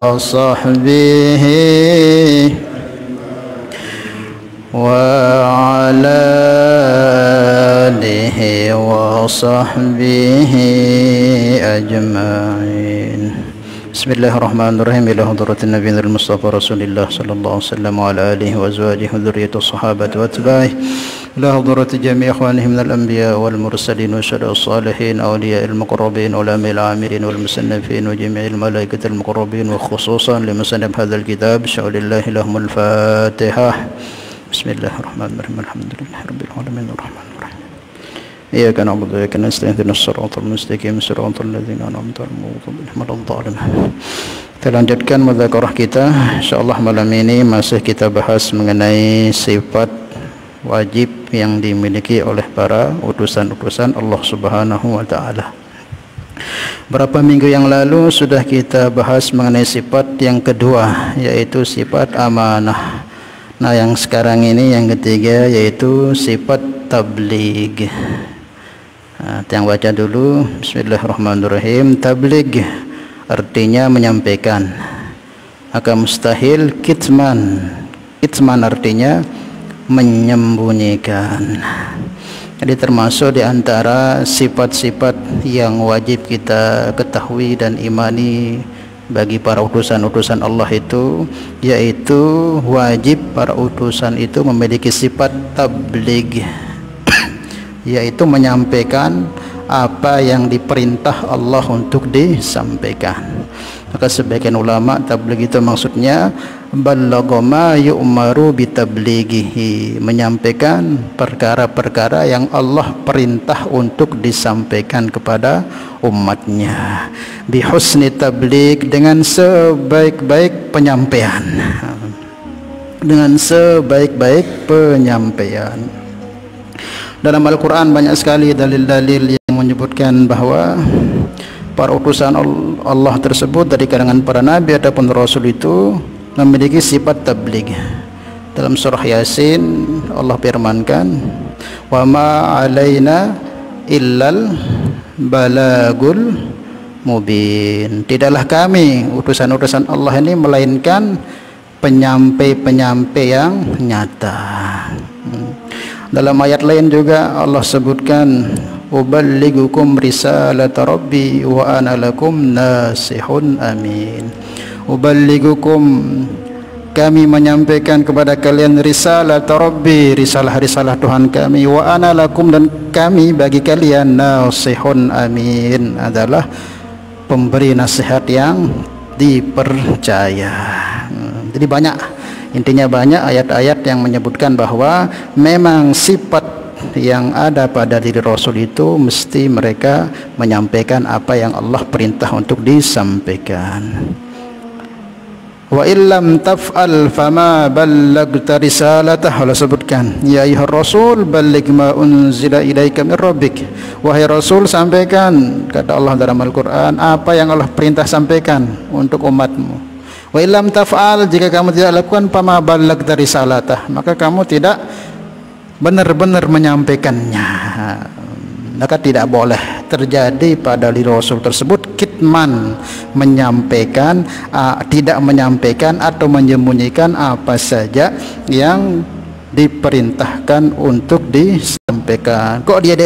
وصحبه وعلى آله وصحبه أجمعين. بسم الله الرحمن الرحيم. إلى حضرة النبي المصطفى رسول الله صلى الله عليه وسلم وعلى آله وأزواجه وذريته الصحابة وأتباعه، إلى حضرة جميع إخوانه من الأنبياء والمرسلين والشهداء الصالحين أولياء المقربين علماء العاملين والمصنفين وجميع الملائكة المقربين، وخصوصا لمصنف هذا الكتاب شاء لله لهم الفاتحة. بسم الله الرحمن الرحيم. الحمد لله رب العالمين الرحمن الرحيم إياك نعبد وإياك نستعين اهدنا الصراط المستقيم صراط الذين أنعمت عليهم. Kita lanjutkan mudzakarah kita. Insyaallah malam ini masih kita bahas mengenai sifat wajib yang dimiliki oleh para utusan-utusan Allah Subhanahu wa taala. Berapa minggu yang lalu sudah kita bahas mengenai sifat yang kedua, yaitu sifat amanah. Nah, yang sekarang ini yang ketiga yaitu sifat tabligh. Nah, yang baca dulu. Bismillahirrahmanirrahim. Tabligh artinya menyampaikan. Maka mustahil kitman. Kitman artinya menyembunyikan. Jadi termasuk di antara sifat-sifat yang wajib kita ketahui dan imani bagi para utusan-utusan Allah itu, yaitu wajib para utusan itu memiliki sifat tabligh, yaitu menyampaikan apa yang diperintah Allah untuk disampaikan. Maka sebagian ulama, tabligh itu maksudnya ballagha ma yu'maru bitablighihi, menyampaikan perkara-perkara yang Allah perintah untuk disampaikan kepada umatnya. Bihusni tabligh, dengan sebaik-baik penyampaian. Dengan sebaik-baik penyampaian. Dalam Al-Quran banyak sekali dalil-dalil yang menyebutkan bahwa para utusan Allah tersebut dari kalangan para nabi ataupun rasul itu memiliki sifat tabligh. Dalam surah Yasin Allah firmankan, wa ma alaina illal balagul mubin. Tidaklah kami utusan-utusan Allah ini melainkan penyampai-penyampai yang nyata. Dalam ayat lain juga Allah sebutkan, uballigukum risalata rabbi wa ana lakum nasihun amin. Uballigukum, kami menyampaikan kepada kalian risalata rabbi, risalah-risalah Tuhan kami, wa ana lakum, dan kami bagi kalian nasihun amin, adalah pemberi nasihat yang dipercaya. Jadi banyak, intinya banyak ayat-ayat yang menyebutkan bahwa memang sifat yang ada pada diri Rasul itu mesti mereka menyampaikan apa yang Allah perintah untuk disampaikan. Wa illam taf'al fama ballagta risalatah, Allah sebutkan, ya ayyuhar rasul balligh ma unzila ilaika min rabbik, wahai Rasul sampaikan, kata Allah dalam Al-Quran, apa yang Allah perintah sampaikan untuk umatmu. Wa illam taf'al, jika kamu tidak lakukan, fama ballagta risalatah, maka kamu tidak benar-benar menyampaikannya. Maka tidak boleh terjadi pada diri Rasul tersebut kitman, menyampaikan, tidak menyampaikan atau menyembunyikan apa saja yang diperintahkan untuk disampaikan. Kok dia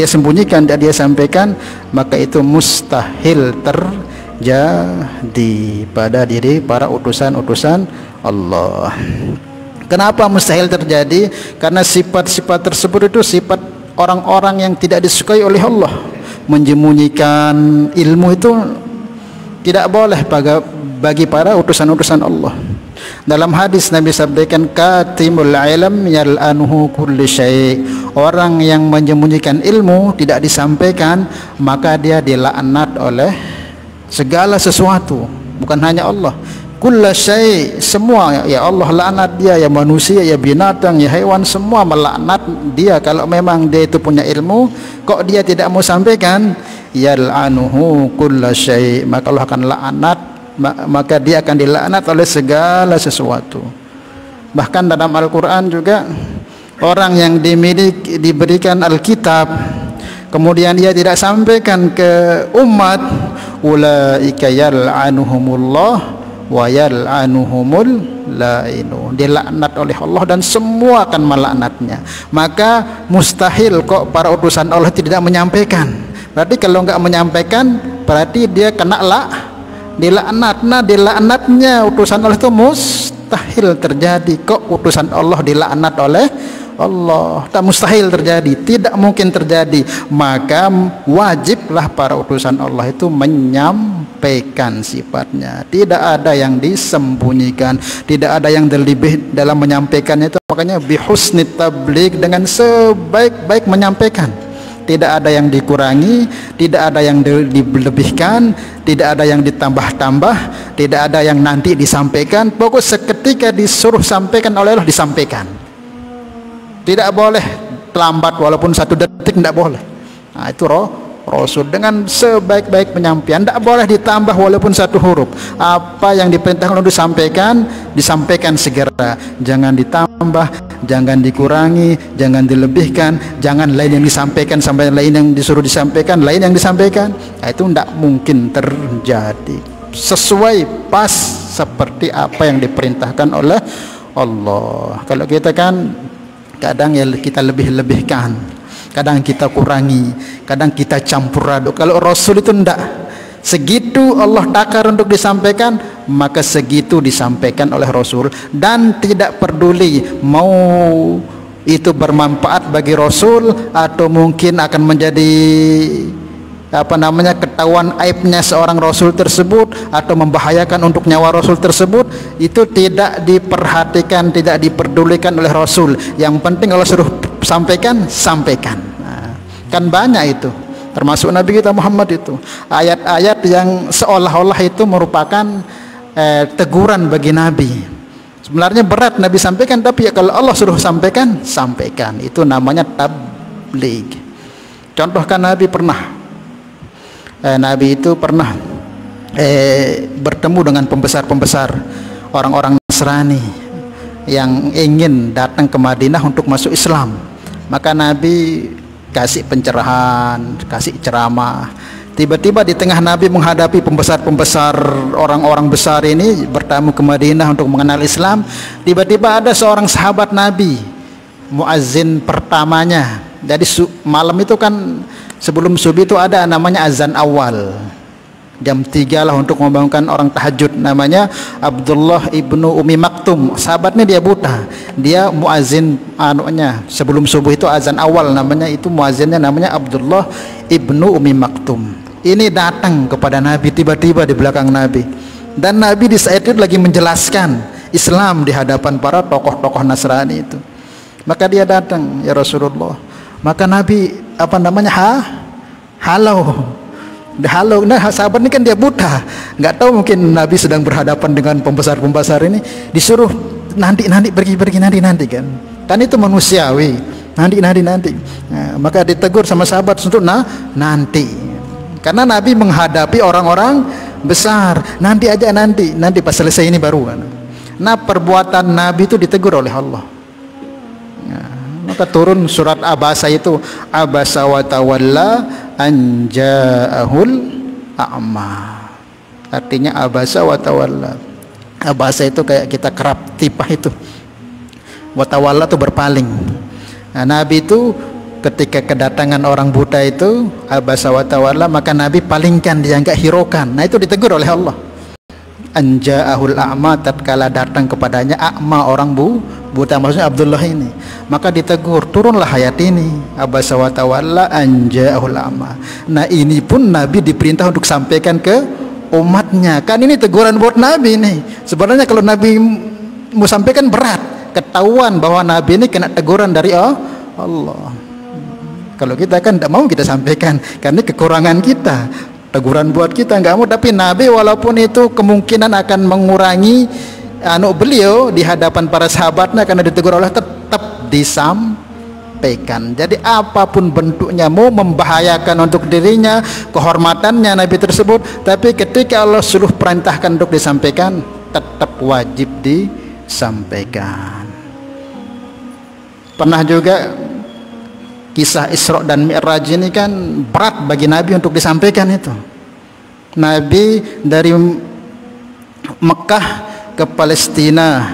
sembunyikan, dia sampaikan, maka itu mustahil terjadi pada diri para utusan-utusan Allah. Kenapa mustahil terjadi? Karena sifat-sifat tersebut itu sifat orang-orang yang tidak disukai oleh Allah. Menyembunyikan ilmu itu tidak boleh bagi para utusan-utusan Allah. Dalam hadis Nabi sabdakan, katimul ilm yal'anuhu kulli syai', orang yang menyembunyikan ilmu, tidak disampaikan, maka dia dilaknat oleh segala sesuatu, bukan hanya Allah. Kulla syai', semua, ya Allah laknat dia, ya manusia, ya binatang, ya hewan, semua melaknat dia. Kalau memang dia itu punya ilmu, kok dia tidak mau sampaikan, yal'anuhu kulla syai', maka Allah akan laknat, maka dia akan dilaknat oleh segala sesuatu. Bahkan dalam Al-Quran juga, orang yang diberikan Alkitab kemudian ia tidak sampaikan ke umat, ulaika yal'anuhumullah wa yal'anuhumul la'inun, dilaknat oleh Allah dan semua akan melaknatnya. Maka mustahil kok para utusan Allah tidak menyampaikan. Berarti kalau enggak menyampaikan berarti dia kena dilaknat. Nah, dilaknatnya utusan Allah itu mustahil terjadi. Kok utusan Allah dilaknat oleh Allah? Tak mustahil terjadi, tidak mungkin terjadi. Maka wajiblah para utusan Allah itu menyampaikan sifatnya. Tidak ada yang disembunyikan, tidak ada yang lebih dalam menyampaikannya itu. Makanya bihusni tabligh, dengan sebaik-baik menyampaikan. Tidak ada yang dikurangi, tidak ada yang dilebihkan, tidak ada yang ditambah-tambah, tidak ada yang nanti disampaikan. Pokok seketika disuruh sampaikan oleh Allah, disampaikan. Tidak boleh terlambat walaupun 1 detik, tidak boleh. Nah, itu Rasul dengan sebaik-baik penyampaian, tidak boleh ditambah walaupun 1 huruf. Apa yang diperintahkan untuk disampaikan segera. Jangan ditambah, jangan dikurangi, jangan dilebihkan, jangan lain yang disampaikan sampai lain yang disuruh disampaikan, lain yang disampaikan. Nah, itu tidak mungkin terjadi. Sesuai pas seperti apa yang diperintahkan oleh Allah. Kalau kita kan kadang ya kita lebih-lebihkan, kadang kita kurangi, kadang kita campur aduk. Kalau Rasul itu tidak, segitu Allah takar untuk disampaikan, maka segitu disampaikan oleh Rasul. Dan tidak peduli mau itu bermanfaat bagi Rasul atau mungkin akan menjadi ketahuan aibnya seorang Rasul tersebut atau membahayakan untuk nyawa Rasul tersebut, itu tidak diperhatikan, tidak diperdulikan oleh Rasul. Yang penting Allah suruh sampaikan. Nah, kan banyak itu, termasuk Nabi kita Muhammad itu, ayat-ayat yang seolah-olah itu merupakan teguran bagi Nabi. Sebenarnya berat Nabi sampaikan, tapi ya kalau Allah suruh sampaikan. Itu namanya tabligh. Contohkan Nabi itu pernah bertemu dengan pembesar-pembesar orang-orang Nasrani yang ingin datang ke Madinah untuk masuk Islam. Maka Nabi kasih pencerahan, kasih ceramah. Tiba-tiba di tengah Nabi menghadapi pembesar-pembesar orang-orang besar ini bertamu ke Madinah untuk mengenal Islam, tiba-tiba ada seorang sahabat Nabi, muazzin pertamanya. Jadi malam itu kan sebelum subuh itu ada namanya azan awal, jam 3 lah untuk membangunkan orang tahajud. Namanya Abdullah ibnu Umi Maktum. Sahabatnya dia buta, dia muazin sebelum subuh itu azan awal, namanya itu muazinnya namanya Abdullah ibnu Umi Maktum. Ini datang kepada Nabi tiba-tiba di belakang Nabi, dan Nabi di saat itu lagi menjelaskan Islam di hadapan para tokoh-tokoh Nasrani itu. Maka dia datang, ya Rasulullah. Maka Nabi halau. Nah, sahabat ini kan dia buta, nggak tahu, mungkin Nabi sedang berhadapan dengan pembesar-pembesar ini, disuruh nanti pergi nanti kan itu manusiawi, nanti. Nah, maka ditegur sama sahabat untuk nanti, karena Nabi menghadapi orang-orang besar. Nanti aja, nanti pas selesai ini baru kan. Nah, perbuatan Nabi itu ditegur oleh Allah. Maka turun surat Abasa itu, abasa wa tawalla an ja'ahul a'ma. Artinya abasa wa tawalla. Abasa itu kayak kita kerap tipah itu. Wa tawalla itu berpaling. Nah, Nabi itu ketika kedatangan orang buta itu, abasa wa tawalla, maka Nabi palingkan, dia enggak hiraukan. Nah, itu ditegur oleh Allah. An ja'ahul a'ma, tatkala datang kepadanya a'ma, orang buta, maksudnya Abdullah ini. Maka ditegur, turunlah ayat ini, abasa wa tawalla an ja'ahul a'ma. Nah, ini pun Nabi diperintah untuk sampaikan ke umatnya. Kan ini teguran buat Nabi nih. Sebenarnya kalau Nabi mau sampaikan berat, ketahuan bahwa Nabi ini kena teguran dari Allah. Kalau kita kan tidak mau kita sampaikan, karena kekurangan kita, teguran buat kita nggak mau. Tapi Nabi walaupun itu kemungkinan akan mengurangi beliau di hadapan para sahabatnya karena ditegur oleh, tetap disampaikan. Jadi apapun bentuknya, mau membahayakan untuk dirinya, kehormatannya Nabi tersebut, tapi ketika Allah suruh perintahkan untuk disampaikan, tetap wajib disampaikan. Pernah juga Kisah Isra dan Mi'raj ini kan berat bagi Nabi untuk disampaikan itu. Nabi dari Mekah ke Palestina,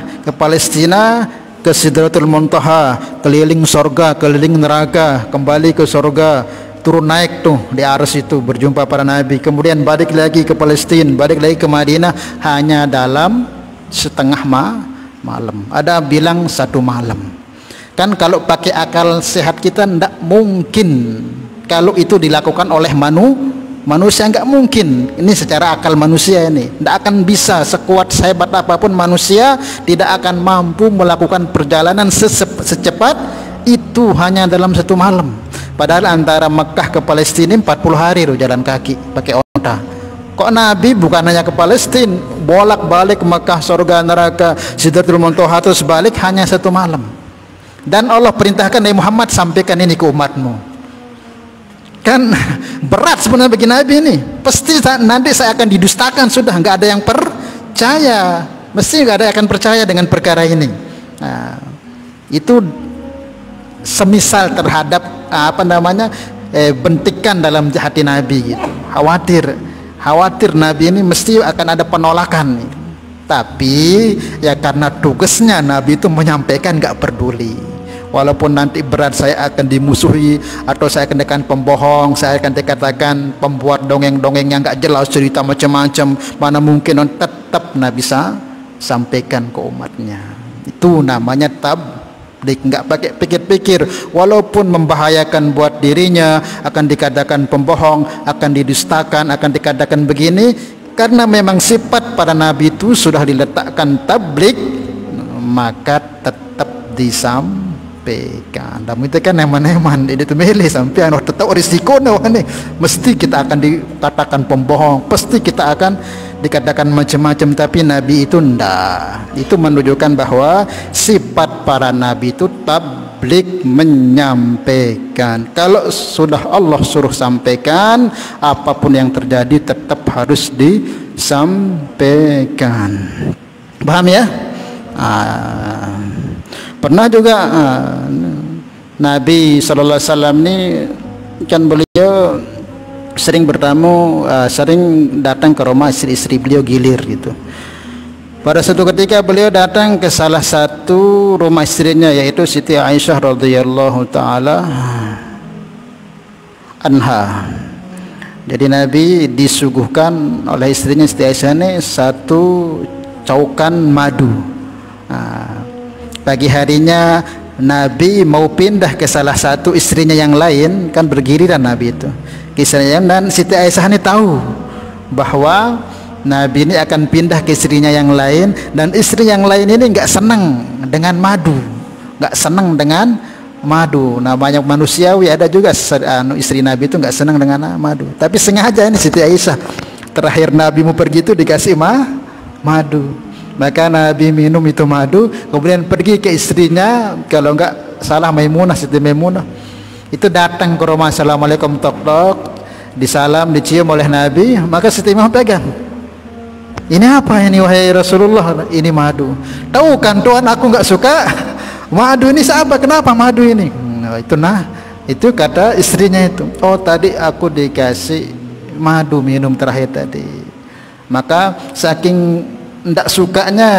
ke Sidratul Muntaha, keliling sorga, keliling neraka, kembali ke sorga, turun naik tuh di Arsy itu berjumpa para Nabi, kemudian balik lagi ke Palestina, balik lagi ke Madinah, hanya dalam setengah malam. Ada bilang 1 malam. Kan kalau pakai akal sehat kita tidak mungkin kalau itu dilakukan oleh manusia, nggak mungkin. Ini secara akal manusia ini tidak akan bisa, sekuat sehebat apapun manusia tidak akan mampu melakukan perjalanan secepat itu hanya dalam 1 malam. Padahal antara Mekah ke Palestina 40 hari loh jalan kaki pakai onta. Kok Nabi bukan hanya ke Palestina, bolak-balik Mekah, surga, neraka, Sidratul Muntaha terus balik hanya 1 malam. Dan Allah perintahkan Nabi Muhammad sampaikan ini ke umatmu. Kan berat sebenarnya bagi Nabi ini. Pasti nanti saya akan didustakan, sudah nggak ada yang percaya. Mesti nggak ada yang akan percaya dengan perkara ini. Nah, itu semisal terhadap bentikan dalam hati Nabi gitu. Khawatir Nabi ini mesti akan ada penolakan. Tapi ya karena tugasnya Nabi itu menyampaikan, nggak peduli. Walaupun nanti berat, saya akan dimusuhi atau saya akan dikatakan pembohong, saya akan dikatakan pembuat dongeng-dongeng yang nggak jelas, cerita macam-macam, mana mungkin, tetap Nabi bisa sampaikan ke umatnya. Itu namanya tabligh, nggak pakai pikir-pikir. Walaupun membahayakan buat dirinya, akan dikatakan pembohong, akan didustakan, akan dikatakan begini, karena memang sifat pada Nabi itu sudah diletakkan tabligh, maka tetap disampaikan. Dalam itu kan eman-eman itu milih sampai tetap risiko nih, mesti kita akan dikatakan pembohong, pasti kita akan dikatakan macam-macam. Tapi Nabi itu ndak. Itu menunjukkan bahwa sifat para Nabi itu tabligh, menyampaikan. Kalau sudah Allah suruh sampaikan, apapun yang terjadi tetap harus disampaikan. Paham ya? Pernah juga Nabi sallallahu alaihi wasallam ini kan beliau sering bertamu, sering datang ke rumah istri-istri beliau gilir gitu. Pada suatu ketika beliau datang ke salah satu rumah istrinya, yaitu Siti Aisyah radhiyallahu taala anha. Jadi Nabi disuguhkan oleh istrinya Siti Aisyah ini satu caukan madu. Pagi harinya Nabi mau pindah ke salah satu istrinya yang lain, kan bergiliran Nabi itu kisahnya, dan Siti Aisyah ini tahu bahwa Nabi ini akan pindah ke istrinya yang lain, dan istri yang lain ini nggak senang dengan madu, namanya manusiawi. Ada juga istri Nabi itu nggak senang dengan madu, tapi sengaja ini Siti Aisyah terakhir Nabi mau pergi itu dikasih madu. Maka Nabi minum itu madu, kemudian pergi ke istrinya, kalau enggak salah Maimunah, Siti Maimunah. Itu datang ke rumah, assalamualaikum, tok-tok, disalam, dicium oleh Nabi. Maka Siti Maimunah pegang. Ini apa ini wahai Rasulullah? Ini madu. Tahu kan Tuhan, aku enggak suka madu ini. Siapa? Kenapa madu ini? Itu kata istrinya itu. Oh, tadi aku dikasih madu minum terakhir tadi. Maka saking tidak sukanya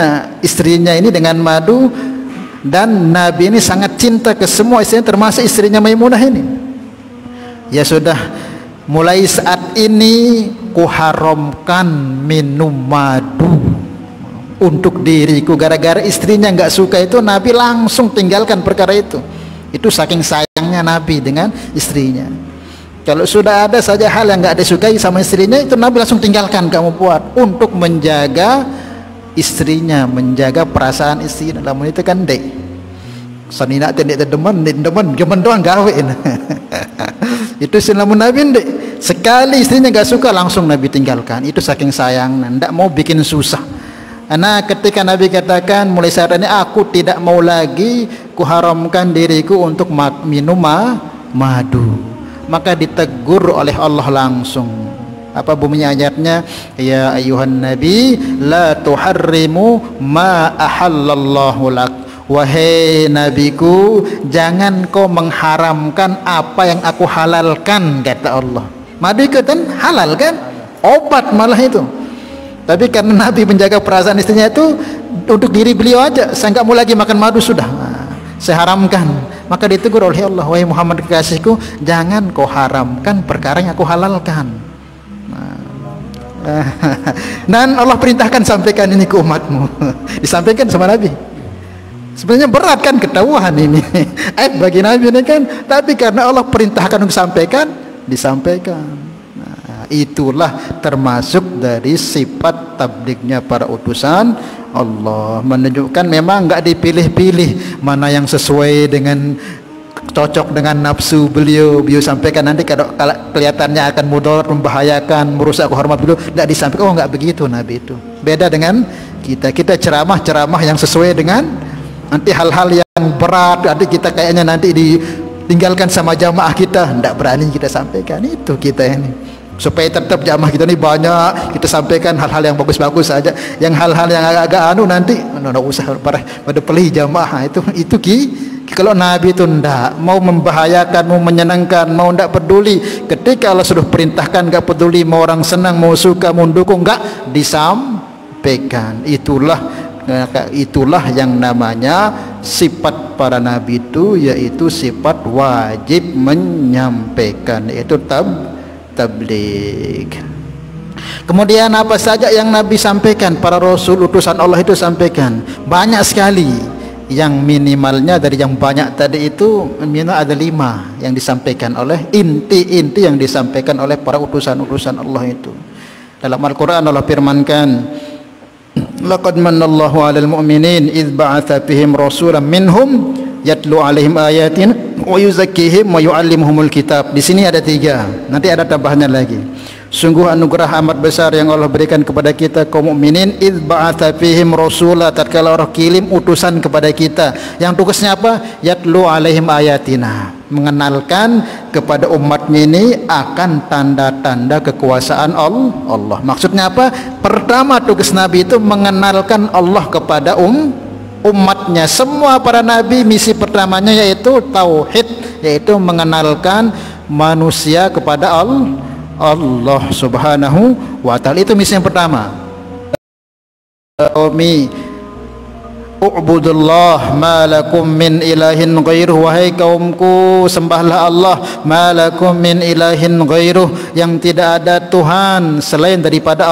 istrinya ini dengan madu, dan Nabi ini sangat cinta ke semua istrinya, termasuk istrinya Maimunah ini. Ya sudah, mulai saat ini kuharamkan minum madu untuk diriku. Gara-gara istrinya nggak suka itu, Nabi langsung tinggalkan perkara itu. Itu saking sayangnya Nabi dengan istrinya. Kalau sudah ada saja hal yang nggak disukai sama istrinya, itu Nabi langsung tinggalkan, kamu buat untuk menjaga istrinya, menjaga perasaan istri. Namun itu kan dek sanina tendek demen doang gawein. Itu selamun Nabi dek, sekali istrinya gak suka langsung Nabi tinggalkan. Itu saking sayang, ndak mau bikin susah. Karena ketika Nabi katakan mulai saat ini aku tidak mau lagi kuharamkan diriku untuk minum madu, maka ditegur oleh Allah langsung. Apa bunyinya ayatnya? Ya ayuhan nabi la tuharrimu ma ahallallahu lak wahai nabiku, jangan kau mengharamkan apa yang aku halalkan, kata Allah. Madu itu kan halal kan, obat malah itu. Tapi karena Nabi menjaga perasaan istrinya itu untuk diri beliau aja, saya nggak mau lagi makan madu sudah, saya haramkan. Maka ditegur oleh Allah, wahai Muhammad kekasihku, jangan kau haramkan perkara yang aku halalkan. Dan Allah perintahkan sampaikan ini ke umatmu. Disampaikan sama Nabi. Sebenarnya berat kan, ketahuan ini aib bagi Nabi ini kan, tapi karena Allah perintahkan untuk sampaikan, disampaikan. Nah, itulah termasuk dari sifat tablignya para utusan Allah, menunjukkan memang enggak dipilih-pilih mana yang sesuai dengan cocok dengan nafsu beliau sampaikan. Nanti kalau kelihatannya akan mudarat, membahayakan, merusak hormat beliau, tidak disampaikan. Oh, enggak begitu Nabi itu. Beda dengan kita ceramah yang sesuai dengan nanti hal-hal yang berat, nanti kita kayaknya nanti ditinggalkan sama jamaah kita, tidak berani kita sampaikan. Itu kita ini supaya tetap jamaah kita ini banyak, kita sampaikan hal-hal yang bagus-bagus saja. Yang hal-hal yang agak-agak nanti tidak usah pada pelih jamaah. Itu kalau Nabi itu tidak mau membahayakan, mau menyenangkan, mau tidak peduli. Ketika Allah sudah perintahkan, tidak peduli mau orang senang, mau suka, mau dukung, tidak disampaikan. Itulah yang namanya sifat para nabi itu, yaitu sifat wajib menyampaikan, yaitu tabligh. Kemudian apa saja yang Nabi sampaikan, para rasul utusan Allah itu sampaikan banyak sekali. Yang minimalnya dari yang banyak tadi itu minimal ada 5 yang disampaikan oleh inti-inti yang disampaikan oleh para utusan-utusan Allah itu. Dalam Al-Quran Allah firmankan, laqad manallahu 'alal mu'minin idz ba'atsa fihim rasulan minhum yatlu 'alaihim ayatin wa yuzakkihim wa yu'allimuhumul kitab. Di sini ada 3, nanti ada tambahannya lagi. Sungguh anugerah amat besar yang Allah berikan kepada kita kaum mukminin, idz ba'atsa fihim rasula, tatkala Allah kirim utusan kepada kita yang tugasnya apa? Yatlu 'alaihim ayatina, mengenalkan kepada umatnya ini akan tanda-tanda kekuasaan Allah. Maksudnya apa? Pertama tugas Nabi itu mengenalkan Allah kepada umatnya. Semua para nabi misi pertamanya yaitu tauhid, yaitu mengenalkan manusia kepada Allah subhanahu wa ta'ala. Itu misi yang pertama. U'budullah ma lakum min ilahin ghairuh, wahai kaumku sembahlah Allah, ma lakum min ilahin ghairuh, yang tidak ada Tuhan selain daripada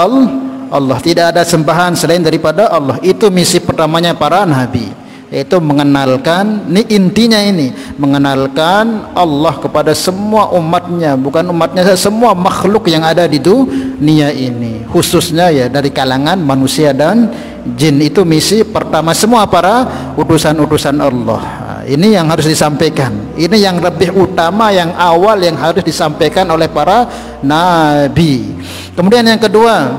Allah, tidak ada sembahan selain daripada Allah. Itu misi pertamanya para nabi, yaitu mengenalkan, ini intinya ini, mengenalkan Allah kepada semua umatnya, bukan umatnya, semua makhluk yang ada di dunia ini, khususnya ya dari kalangan manusia dan jin. Itu misi pertama semua para utusan-utusan Allah. Ini yang harus disampaikan, ini yang lebih utama, yang awal yang harus disampaikan oleh para nabi. Kemudian yang kedua,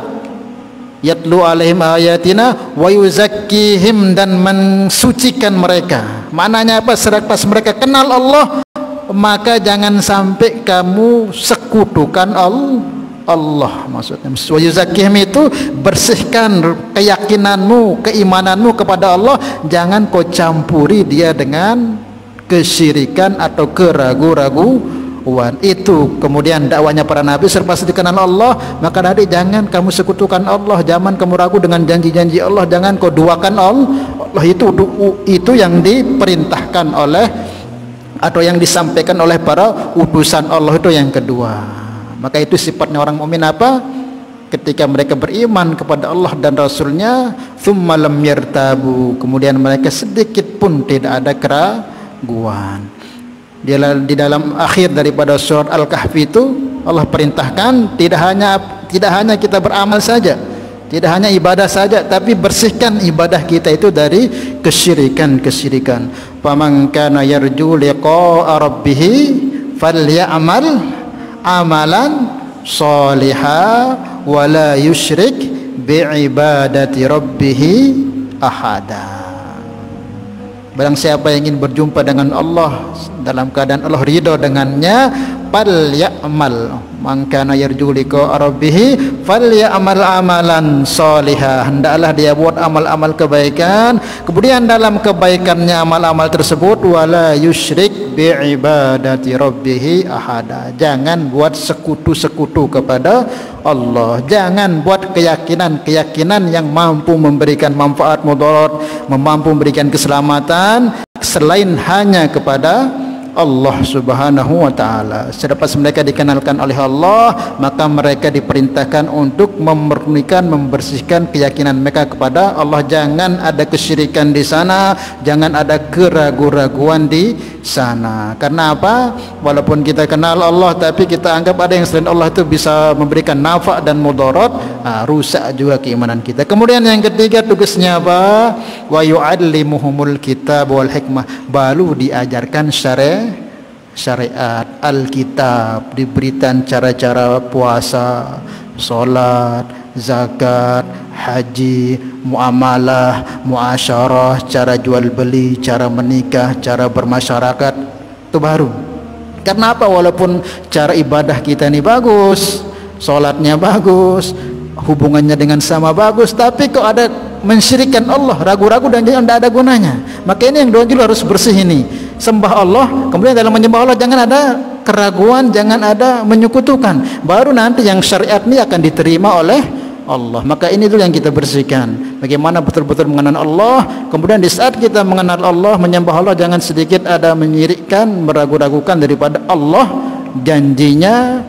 yatlu alaihim ayatina wa yuzakkihim, dan mensucikan mereka. Maknanya apa? Selepas mereka kenal Allah, maka jangan sampai kamu sekutukan Allah. Maksudnya wa yuzakkihim itu bersihkan keyakinanmu, keimananmu kepada Allah, jangan kau campuri dia dengan kesyirikan atau keraguan. Itu kemudian dakwanya para nabi. Selepas dikenal Allah, maka nanti jangan kamu sekutukan Allah, jangan kamu ragu dengan janji-janji Allah, jangan kau duakan Allah. Itu yang diperintahkan oleh atau yang disampaikan oleh para utusan Allah. Itu yang kedua. Maka itu sifatnya orang mukmin apa? Ketika mereka beriman kepada Allah dan Rasulnya, tsumma lam yartabu, kemudian mereka sedikit pun tidak ada keraguan. Di dalam akhir daripada surat Al-Kahfi itu Allah perintahkan tidak hanya kita beramal saja, tidak hanya ibadah saja, tapi bersihkan ibadah kita itu dari kesyirikan. Faman kana yarju liqa'a rabbih falyamal amalan shalihan wa la yusyrik bi'ibadati rabbih ahada. Barang siapa yang ingin berjumpa dengan Allah dalam keadaan Allah ridha dengannya, falyamal man kana yarju liqa rabbih falyamal amalan sholiha, hendaklah dia buat amal-amal kebaikan, kemudian dalam kebaikannya amal-amal tersebut wala yusyrik bi ibadati rabbih ahada, jangan buat sekutu-sekutu kepada Allah, jangan buat keyakinan-keyakinan yang mampu memberikan manfaat mudarat, mampu memberikan keselamatan selain hanya kepada Allah Subhanahu wa taala. Selepas mereka dikenalkan oleh Allah, maka mereka diperintahkan untuk memurnikan, membersihkan keyakinan mereka kepada Allah. Jangan ada kesyirikan di sana, jangan ada keraguan-raguan di sana. Karena apa? Walaupun kita kenal Allah, tapi kita anggap ada yang selain Allah itu bisa memberikan nafa dan mudarat, rusak juga keimanan kita. Kemudian yang ketiga, tugasnya apa? Wa yu'allimuhumul kitab wal hikmah, baru diajarkan syariat Alkitab, diberikan cara-cara puasa, solat, zakat, haji, muamalah, muasyarah, cara jual beli, cara menikah, cara bermasyarakat, itu baru. Karena apa? Walaupun cara ibadah kita ini bagus, solatnya bagus, hubungannya dengan sama bagus, tapi kok ada mensyirikkan Allah, ragu-ragu dan jangan ada gunanya. Maka ini yang dulu harus bersih ini. Sembah Allah, kemudian dalam menyembah Allah jangan ada keraguan, jangan ada menyekutukan. Baru nanti yang syariat ini akan diterima oleh Allah. Maka ini dulu yang kita bersihkan. Bagaimana betul-betul mengenal Allah. Kemudian di saat kita mengenal Allah, menyembah Allah, jangan sedikit ada menyirikkan, meragu-ragukan daripada Allah, janjinya,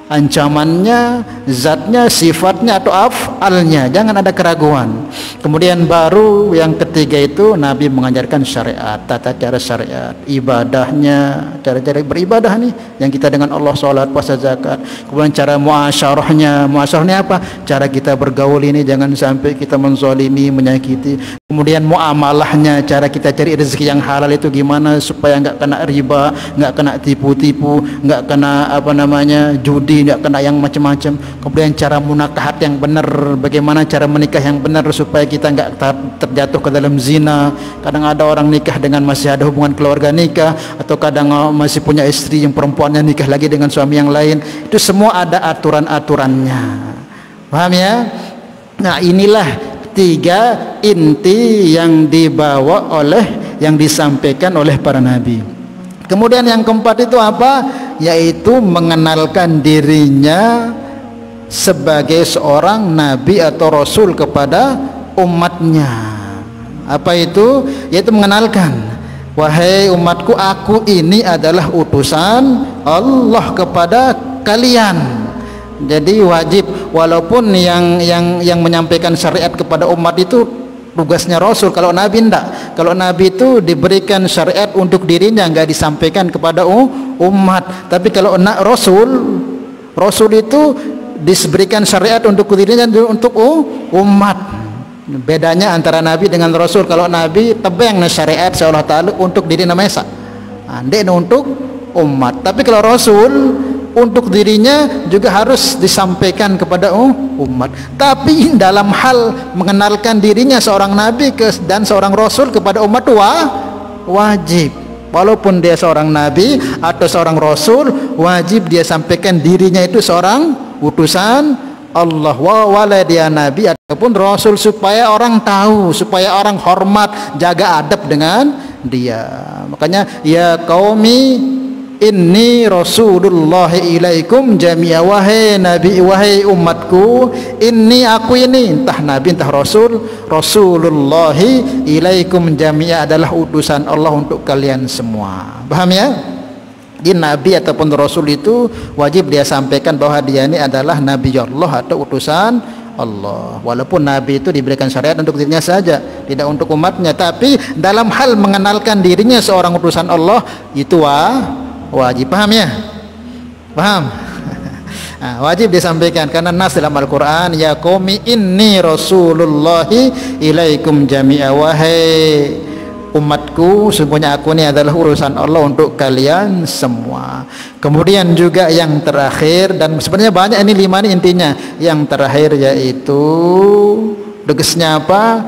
ancamannya, zatnya, sifatnya atau af'alnya, jangan ada keraguan. Kemudian baru yang ketiga itu Nabi mengajarkan syariat, tata cara syariat, ibadahnya, cara-cara beribadah nih yang kita dengan Allah, salat, puasa, zakat. Kemudian cara muasyarahnya apa? Cara kita bergaul ini jangan sampai kita menzalimi, menyakiti. Kemudian muamalahnya, cara kita cari rezeki yang halal itu gimana supaya enggak kena riba, enggak kena tipu-tipu, enggak kena judi, tidak kena yang macam-macam. Kemudian cara munakahat yang benar, bagaimana cara menikah yang benar supaya kita enggak terjatuh ke dalam zina. Kadang ada orang nikah dengan masih ada hubungan keluarga nikah, atau kadang masih punya istri yang perempuannya nikah lagi dengan suami yang lain. Itu semua ada aturan-aturannya. Paham ya? Nah, inilah tiga inti yang disampaikan oleh para nabi. Kemudian yang keempat itu apa? Yaitu mengenalkan dirinya sebagai seorang nabi atau rasul kepada umatnya. Apa itu? Yaitu mengenalkan, wahai umatku, aku ini adalah utusan Allah kepada kalian. Jadi wajib, walaupun yang menyampaikan syariat kepada umat itu tugasnya Rasul. Kalau Nabi enggak. Kalau Nabi itu diberikan syariat untuk dirinya, enggak disampaikan kepada umat. Tapi kalau Rasul itu diberikan syariat untuk dirinya, untuk umat. Bedanya antara Nabi dengan Rasul, kalau Nabi tebang syariat seolah taala untuk diri namanya andai untuk umat. Tapi kalau Rasul untuk dirinya juga harus disampaikan kepada umat. Tapi dalam hal mengenalkan dirinya seorang nabi dan seorang rasul kepada umat wajib. Walaupun dia seorang nabi atau seorang rasul, wajib dia sampaikan dirinya itu seorang utusan Allah, wala dia nabi ataupun rasul, supaya orang tahu, supaya orang hormat, jaga adab dengan dia. Makanya ya qaumi inni rasulullah ilaikum jami'a, wahai nabi, wahai umatku, inni aku ini, entah nabi entah rasul, rasulullah ilaikum jami'a adalah utusan Allah untuk kalian semua. Paham ya? Di nabi ataupun rasul itu wajib dia sampaikan bahwa dia ini adalah nabi Allah atau utusan Allah. Walaupun nabi itu diberikan syariat untuk dirinya saja, tidak untuk umatnya, tapi dalam hal mengenalkan dirinya seorang utusan Allah itu wajib. Paham ya? Paham? Nah, wajib disampaikan karena nas dalam Al-Quran, ya qaumi inni rasulullahi ilaikum jami'a, wahai umatku, sesungguhnya aku ini adalah urusan Allah untuk kalian semua. Kemudian juga yang terakhir, dan sebenarnya banyak, ini 5 ini intinya. Yang terakhir yaitu tugasnya apa?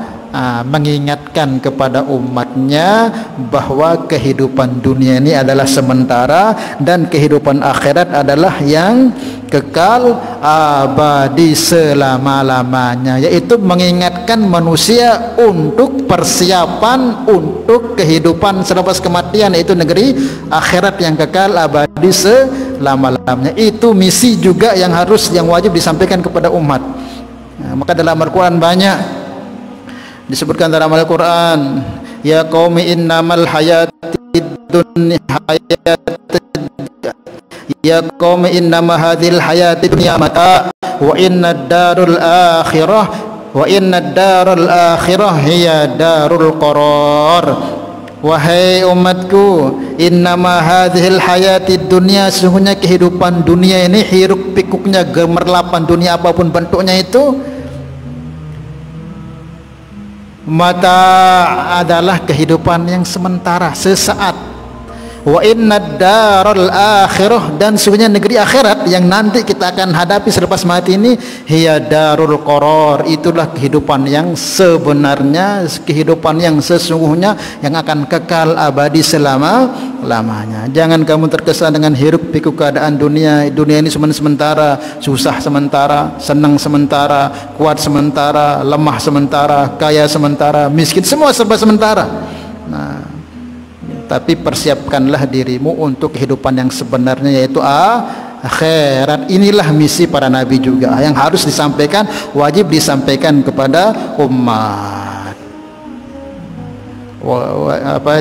mengingatkan kepada umatnya bahwa kehidupan dunia ini adalah sementara dan kehidupan akhirat adalah yang kekal abadi selama-lamanya, yaitu mengingatkan manusia untuk persiapan untuk kehidupan selepas kematian, yaitu negeri akhirat yang kekal abadi selama-lamanya. Itu misi juga yang wajib disampaikan kepada umat. Maka dalam Al-Quran banyak disebutkan dalam Al-Quran, ya qaumi innamal hayatid dunya ya qaumi innama hadhil hayatid dunya mata wa innad darul akhirah hiya darul qarar. Wahai umatku, innama hadhil hayatid dunya, sesungguhnya kehidupan dunia ini, hiruk pikuknya, gemerlapan dunia apapun bentuknya itu, mata adalah kehidupan yang sementara, sesaat. Wa innad daral akhirah, dan sesungguhnya negeri akhirat yang nanti kita akan hadapi selepas mati ini, hiya darul qarar, itulah kehidupan yang sebenarnya, kehidupan yang sesungguhnya yang akan kekal abadi selama-lamanya. Jangan kamu terkesan dengan hiruk pikuk keadaan dunia. Dunia ini cuma sementara, susah sementara, senang sementara, kuat sementara, lemah sementara, kaya sementara, miskin, semua serba sementara. Tapi persiapkanlah dirimu untuk kehidupan yang sebenarnya, yaitu akhirat. Inilah misi para nabi juga yang harus disampaikan, wajib disampaikan kepada umat.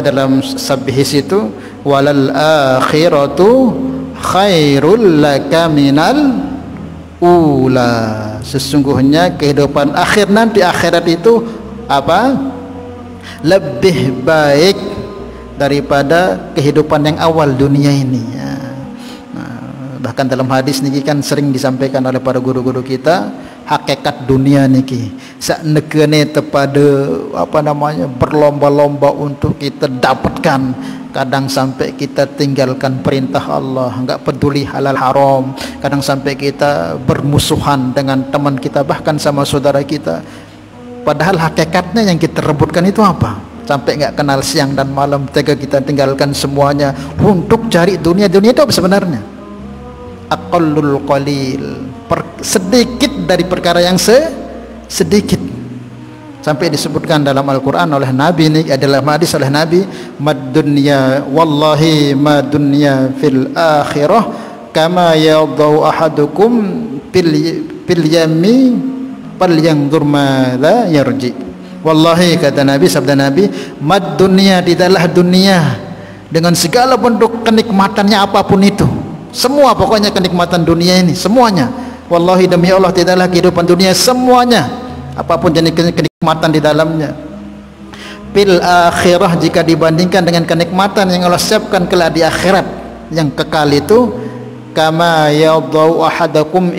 Dalam sabihis itu, walal akhiratu khairul laka minal ula, sesungguhnya kehidupan akhir nanti, akhirat itu lebih baik daripada kehidupan yang awal dunia ini. Bahkan dalam hadis niki kan sering disampaikan oleh para guru-guru kita, hakikat dunia niki saknekene tepada berlomba-lomba untuk kita dapatkan. Kadang sampai kita tinggalkan perintah Allah, enggak peduli halal haram. Kadang sampai kita bermusuhan dengan teman kita, bahkan sama saudara kita. Padahal hakikatnya yang kita rebutkan itu apa? Sampai enggak kenal siang dan malam, tega kita tinggalkan semuanya untuk cari dunia. Dunia itu apa sebenarnya? Aqallul qalil, sedikit dari perkara yang sedikit. Sampai disebutkan dalam Al-Quran oleh Nabi, ini adalah hadis oleh Nabi, mad dunya wallahi mad dunya fil akhirah kama yadau ahadukum fil yami fal yanzur madza yarji. Wallahi, kata Nabi, sabda Nabi, mad dunia, tidaklah dunia dengan segala bentuk kenikmatannya apapun itu, semua pokoknya kenikmatan dunia ini semuanya, wallahi demi Allah, tidaklah kehidupan dunia semuanya apapun jenis kenikmatan di dalamnya, fil akhirah, jika dibandingkan dengan kenikmatan yang Allah siapkan kelak di akhirat yang kekal itu, kama yadau ahadukum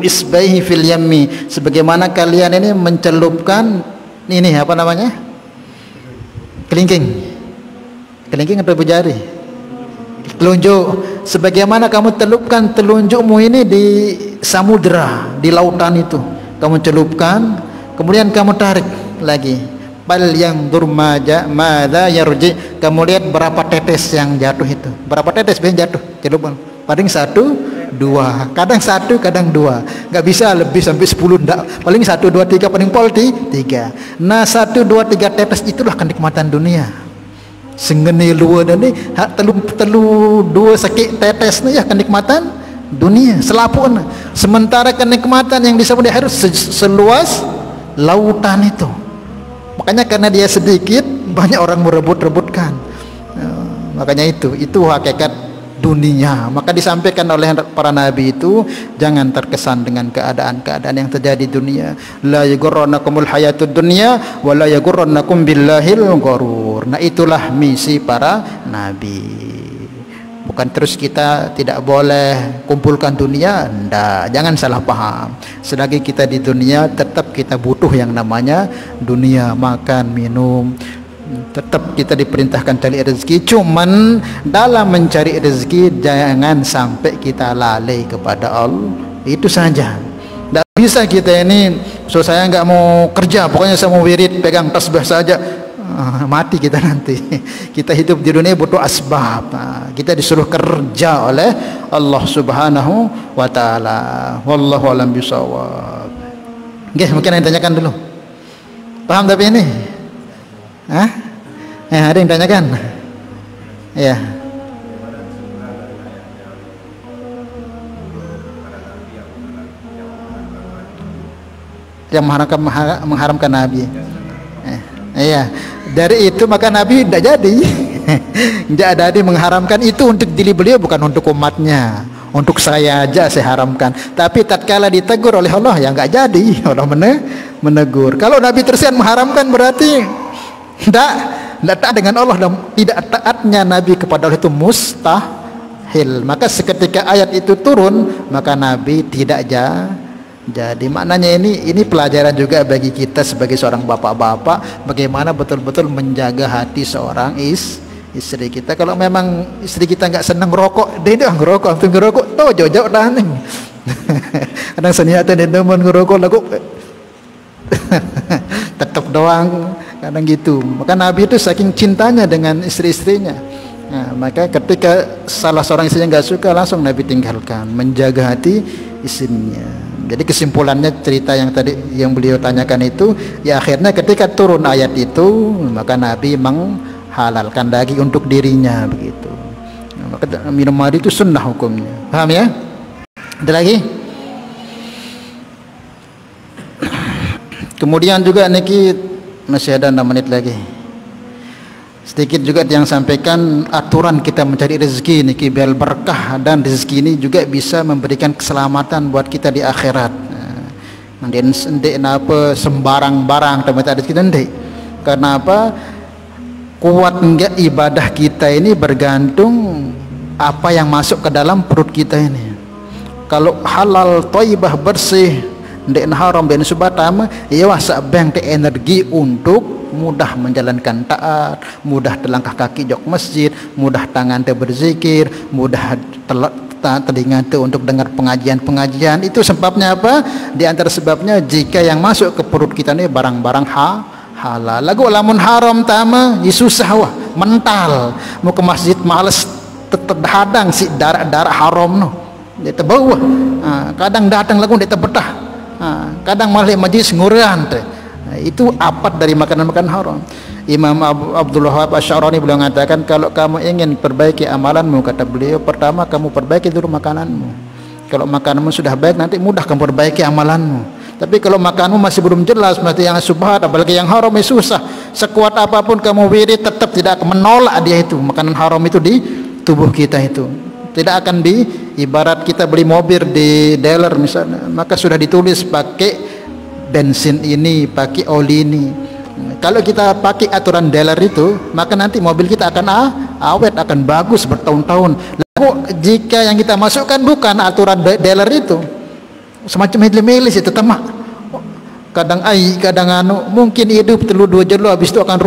isbaihi fil yammi, sebagaimana kalian ini mencelupkan ini kelingking atau jari, telunjuk, sebagaimana kamu celupkan telunjukmu ini di samudra, di lautan itu kamu celupkan, kemudian kamu tarik lagi, bal yang durmaja madza yarji, kamu lihat berapa tetes yang jatuh itu, berapa tetes yang jatuh, celupan paling 1, 2, kadang 1, kadang 2, nggak bisa lebih sampai 10, enggak, paling 1, 2, 3, paling pol 3. Nah 1, 2, 3 tetes itulah kenikmatan dunia. Sengeni luar dan ni telu 2 sakit tetes ni ya kenikmatan dunia selapun. Sementara kenikmatan yang disebut di akhirat seluas lautan itu. Makanya karena dia sedikit, banyak orang merebut-rebutkan. Makanya itu hakikat dunia. Maka disampaikan oleh para nabi itu, jangan terkesan dengan keadaan-keadaan yang terjadi di dunia. La yaghurrannakumul hayatud dunya wa la yaghurrannakum billahil gharur. Nah, itulah misi para nabi. Bukan terus kita tidak boleh kumpulkan dunia, enggak, jangan salah paham. Selagi kita di dunia, tetap kita butuh yang namanya dunia, makan, minum. Tetap kita diperintahkan cari rezeki, cuman dalam mencari rezeki jangan sampai kita lalai kepada Allah. Itu saja. bisa kita ini, so saya nggak mau kerja, pokoknya saya mau wirid, pegang tasbih saja. Mati kita nanti. Kita hidup di dunia butuh asbab. Kita disuruh kerja oleh Allah Subhanahu wa taala. Wallahu a'lam bishawab. Oke, mungkin yang tanyakan dulu. Paham tapi ini? Hah? Ada yang tanyakan? Ya. Yang mengharamkan Nabi. Iya, dari itu maka Nabi tidak jadi. Tidak ada yang mengharamkan itu untuk diri beliau, bukan untuk umatnya. Untuk saya aja saya haramkan. Tapi tatkala ditegur oleh Allah, ya nggak jadi. Allah menegur. Kalau Nabi tersian mengharamkan berarti tidak taat dengan Allah, dan tidak taatnya Nabi kepada Allah itu mustahil. Maka seketika ayat itu turun, maka Nabi tidak jadi. Maknanya ini pelajaran juga bagi kita sebagai seorang bapak-bapak, bagaimana betul-betul menjaga hati seorang istri kita. Kalau memang istri kita nggak senang ngerokok, dia ngerokok, tuh ngerokok, tuh jauh-jauh dah nih. Kadang seniatan dia demen ngerokok lagu, tetap doang, kadang gitu. Maka Nabi itu saking cintanya dengan istri-istrinya. Nah, maka ketika salah seorang istrinya nggak suka, langsung Nabi tinggalkan, menjaga hati istrinya. Jadi kesimpulannya cerita yang tadi yang beliau tanyakan itu, ya akhirnya ketika turun ayat itu, maka Nabi menghalalkan daging untuk dirinya begitu. Nah, maka minum madu itu sunnah hukumnya. Paham ya? Ada lagi? Kemudian juga niki masih ada 6 menit lagi. Sedikit juga yang sampaikan aturan kita mencari rezeki niki biar berkah, dan rezeki ini juga bisa memberikan keselamatan buat kita di akhirat. Nanti apa sembarang barang tempat ada kita nanti. Karena apa? Kuat enggak ibadah kita ini bergantung apa yang masuk ke dalam perut kita ini. Kalau halal, thayyibah, bersih, ndek haram ben subatam, ya wasa bank energi untuk mudah menjalankan taat, mudah telangkah kaki jok masjid, mudah tangan te berzikir, mudah telinga te untuk dengar pengajian. Itu sebabnya apa? Di antara sebabnya jika yang masuk ke perut kita ini barang-barang halal. Lagu lamun haram tama susah wah, mental. Mau ke masjid males terhadang si darah haram no. Dia terbawa. Kadang datang lagu dia terbetah. Kadang malah majlis ngurian teh. Itu apat dari makanan-makanan haram. Imam Abdul Wahab Asy'arani beliau mengatakan, kalau kamu ingin perbaiki amalanmu, kata beliau, pertama kamu perbaiki dulu makananmu. Kalau makananmu sudah baik, nanti mudah kamu perbaiki amalanmu. Tapi kalau makananmu masih belum jelas, masih yang subhat, apalagi yang haram, susah. Sekuat apapun kamu wirid, tetap tidak akan menolak dia itu. Makanan haram itu di tubuh kita itu tidak akan ibarat kita beli mobil di dealer misalnya, maka sudah ditulis pakai bensin ini, pakai oli ini. Kalau kita pakai aturan dealer itu, maka nanti mobil kita akan awet, akan bagus bertahun-tahun. Lalu jika yang kita masukkan bukan aturan dealer itu, semacam milis itu temak. Kadang mungkin hidup telu 2 jelo, habis itu akan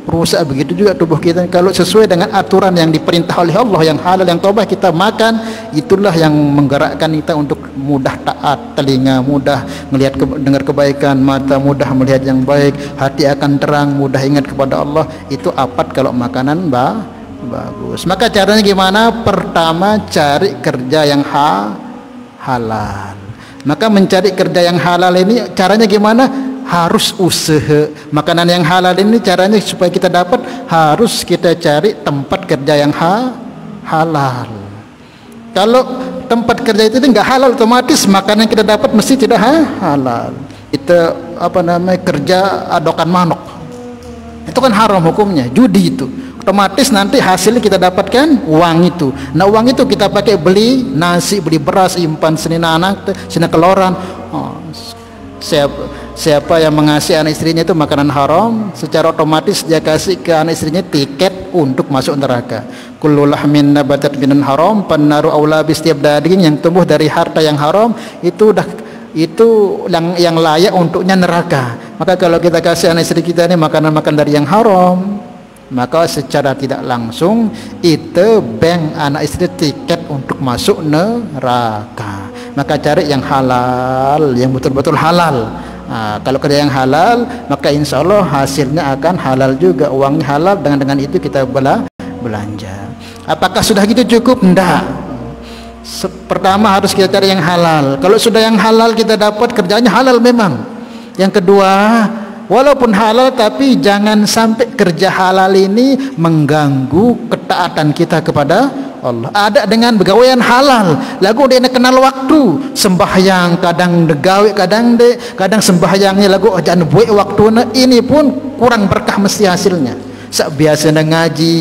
rusak. Begitu juga tubuh kita. Kalau sesuai dengan aturan yang diperintah oleh Allah, yang halal, yang taubat, kita makan, itulah yang menggerakkan kita untuk mudah taat. Telinga mudah melihat dengar kebaikan, mata mudah melihat yang baik, hati akan terang, mudah ingat kepada Allah. Itu apat kalau makanan bagus. Maka caranya gimana? Pertama, cari kerja yang halal. Maka mencari kerja yang halal ini caranya gimana? Harus usaha. Makanan yang halal ini caranya supaya kita dapat, harus kita cari tempat kerja yang halal. Kalau tempat kerja itu enggak halal, otomatis makanan yang kita dapat mesti tidak halal. Itu kerja adokan manok, itu kan haram hukumnya, judi itu. Otomatis nanti hasilnya kita dapatkan uang itu. Nah uang itu kita pakai beli nasi, beli beras, impan senina anak, senina keloran. Siapa yang mengasih anak istrinya itu makanan haram, secara otomatis dia kasih ke anak istrinya tiket untuk masuk neraka. Kullu lahmin nabatat minan haram pannaru aula bi, setiap daging yang tumbuh dari harta yang haram itu yang layak untuknya neraka. Maka kalau kita kasih anak istri kita ini makanan dari yang haram, maka secara tidak langsung itu bank anak istri tiket untuk masuk neraka. maka cari yang halal, yang betul-betul halal. Kalau kerja yang halal, maka insya Allah hasilnya akan halal juga, uangnya halal, dengan itu kita belanja. Apakah sudah gitu cukup? Enggak. Pertama harus kita cari yang halal. Kalau sudah yang halal kita dapat, kerjanya halal memang. Yang kedua, walaupun halal tapi jangan sampai kerja halal ini mengganggu ketaatan kita kepada Allah. Ada dengan begawaian halal, lagu dia nak kenal waktu sembahyang, kadang degawe, kadang sembahyangnya lagu jangan buat waktu, ini pun kurang berkah mesti hasilnya. Biasa ngaji,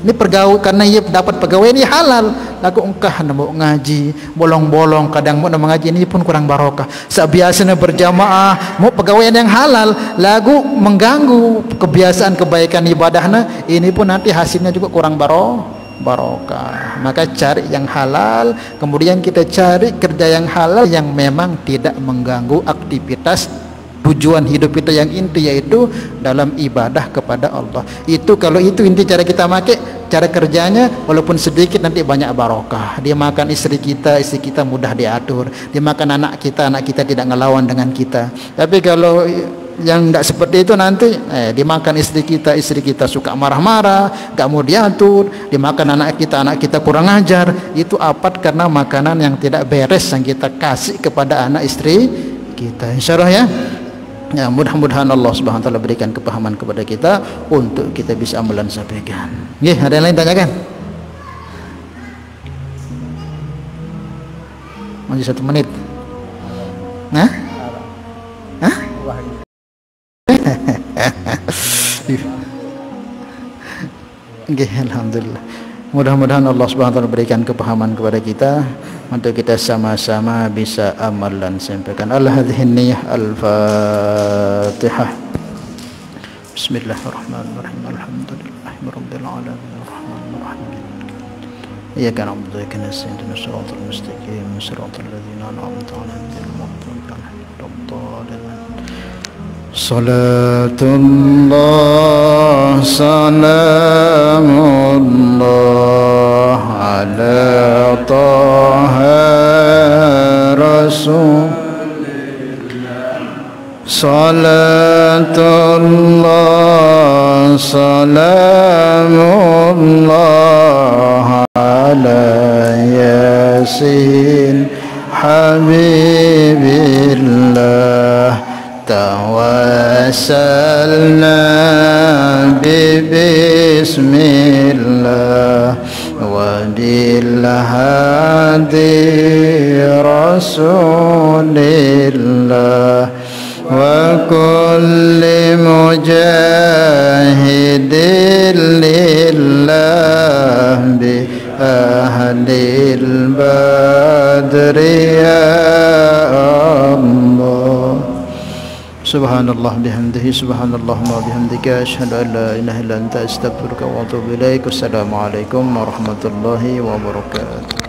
ini pergawe karena ia dapat pegawai ini halal, lagu engkah nak ngaji bolong-bolong, kadang mau mengaji, ini pun kurang barokah. Biasa berjamaah mau pegawaian yang halal, lagu mengganggu kebiasaan kebaikan ibadahnya, ini pun nanti hasilnya juga kurang barokah. Maka cari yang halal, kemudian kita cari kerja yang halal yang memang tidak mengganggu aktivitas tujuan hidup kita yang inti, yaitu dalam ibadah kepada Allah. Itu kalau itu inti cara kita pakai, cara kerjanya walaupun sedikit nanti banyak barokah. Dia makan istri kita mudah diatur. Dia makan anak kita tidak ngelawan dengan kita. Tapi kalau yang tidak seperti itu nanti dimakan istri kita suka marah-marah, gak mau diatur. Dimakan anak kita kurang ajar. Itu apat karena makanan yang tidak beres yang kita kasih kepada anak istri kita. Insyaallah ya, mudah-mudahan Allah Subhanahu wa taala berikan kepahaman kepada kita untuk kita bisa amalan sampaikan. Nggih, ada yang lain tanyakan? Masih 1 menit. Hah? Okay, alhamdulillah. Mudah-mudahan Allah Subhanahu wa taala berikan kepahaman kepada kita untuk kita sama-sama bisa amalan sampaikan. Al-hadhihi niyyah al-Fatihah. Bismillahirrahmanirrahim. Alhamdulillahirabbil alamin arrahmanir rahim. Iyyaka na'budu wa iyyaka nasta'in ihdinas siratal mustaqim siratal ladzina an'amta 'alaihim ghairil maghdubi 'alaihim waladdallin. Salatullah salamullah ala taha rasulillah. Salatullah salamullah ala yasin habibillah. Tawassalna bismillah wa bil hadi rasulillah wa kulli mujahidin lillah bi ahlil badri ya Allah. Subhanallah bihamdihi, subhanallah wa bihamdika, asyhadu an la ilaha illa anta, astaghfiruka wa atubu ilaik. Wassalamualaikum warahmatullahi wabarakatuh.